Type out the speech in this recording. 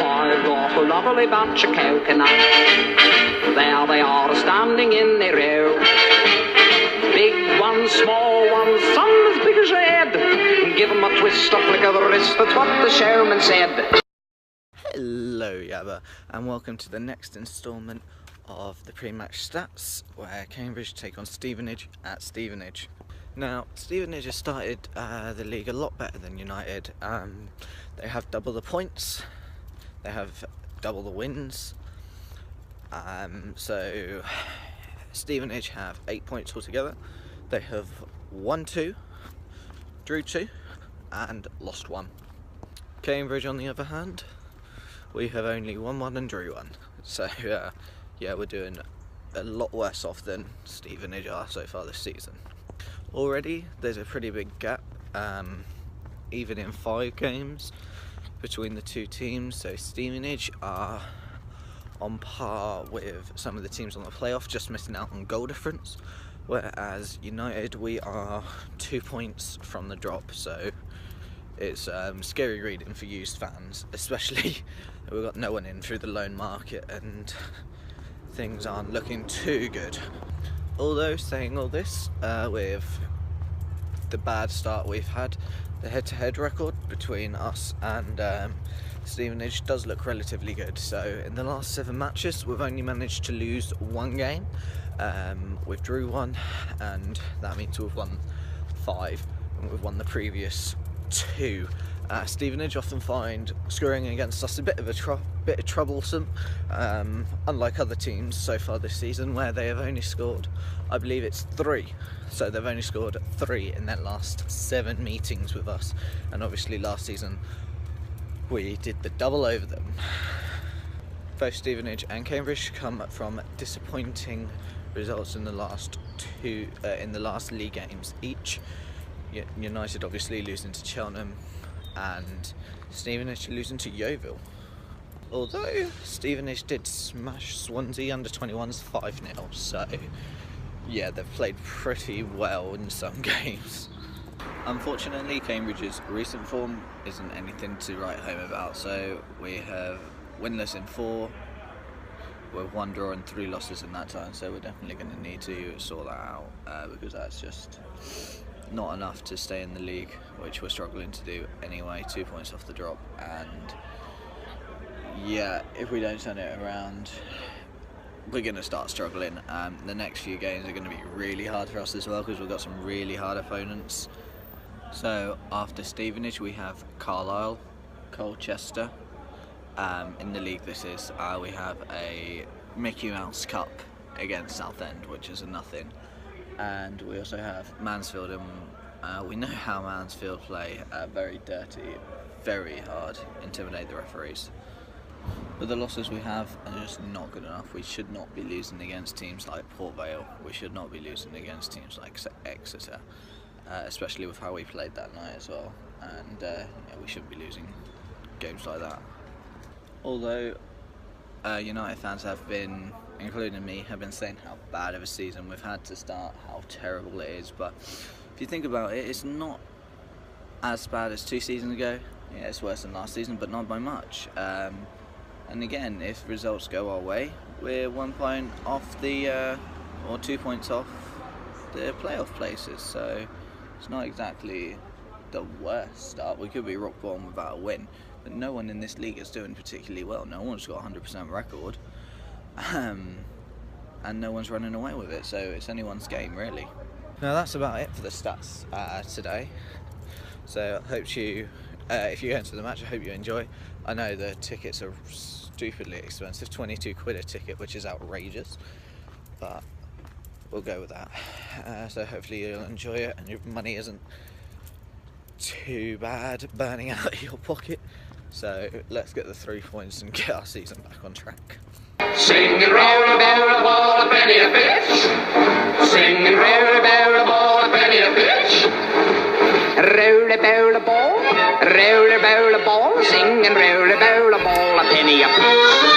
I've got a lovely bunch of coconuts. There they are standing in their row. Big ones, small ones, some as big as your head. Give 'em a twist, a flick of the wrist, that's what the showman said. Hello YABA, and welcome to the next instalment of the pre-match stats, where Cambridge take on Stevenage at Stevenage. Now, Stevenage has started the league a lot better than United. They have double the points, they have double the wins. So Stevenage have 8 points altogether. They have won 2, drew 2, and lost 1. Cambridge, on the other hand, we have only won 1 and drew 1. So yeah, we're doing a lot worse off than Stevenage are so far this season. Already there's a pretty big gap, even in 5 games, between the two teams. So Stevenage are on par with some of the teams on the playoff, just missing out on goal difference, whereas United, we are 2 points from the drop. So it's scary reading for used fans, especially we've got no one in through the loan market and things aren't looking too good. Although saying all this, with the bad start we've had, the head-to-head record between us and Stevenage does look relatively good. So in the last 7 matches we've only managed to lose 1 game. We've drew 1, and that means we've won 5, and we've won the previous 2. Stevenage often find scoring against us a bit of troublesome, unlike other teams so far this season, where they have only scored, I believe it's 3. So they've only scored 3 in their last 7 meetings with us, and obviously last season we did the double over them. Both Stevenage and Cambridge come from disappointing results in the last league games each. United obviously losing to Cheltenham, and Stevenage losing to Yeovil. Although Stevenage did smash Swansea under 21s 5-0, so yeah, they've played pretty well in some games. Unfortunately, Cambridge's recent form isn't anything to write home about. So we have winless in 4, with 1 draw and 3 losses in that time, so we're definitely going to need to sort that out, because that's just not enough to stay in the league, which we're struggling to do anyway. 2 points off the drop, and yeah, if we don't turn it around, we're going to start struggling. The next few games are going to be really hard for us as well, because we've got some really hard opponents. So after Stevenage we have Carlisle, Colchester. In the league this is, we have a Mickey Mouse Cup against Southend, which is a nothing. And we also have Mansfield, and we know how Mansfield play, very dirty, very hard, intimidate the referees. But the losses we have are just not good enough. We should not be losing against teams like Port Vale. We should not be losing against teams like Exeter, especially with how we played that night as well. And yeah, we shouldn't be losing games like that. Although United fans have been, including me, have been saying how bad of a season we've had to start, how terrible it is. But if you think about it, it's not as bad as 2 seasons ago. Yeah, it's worse than last season, but not by much. And again, if results go our way, we're 1 point off the, or 2 points off the playoff places. So it's not exactly the worst start. We could be rock bottom without a win, but no one in this league is doing particularly well. No one's got a 100% record, and no one's running away with it. So it's anyone's game, really. Now that's about it for the stats today. So I hope you, if you go into the match, I hope you enjoy. I know the tickets are stupidly expensive, 22 quid a ticket, which is outrageous, but we'll go with that. So hopefully you'll enjoy it and your money isn't too bad burning out of your pocket. So let's get the 3 points and get our season back on track. Sing and roll a barrel of ball, a penny a pitch. Sing and roll a barrel of ball, a penny a pitch. Roll a barrel of ball, roll a barrel of ball. Sing and roll a barrel of ball, a penny a pitch.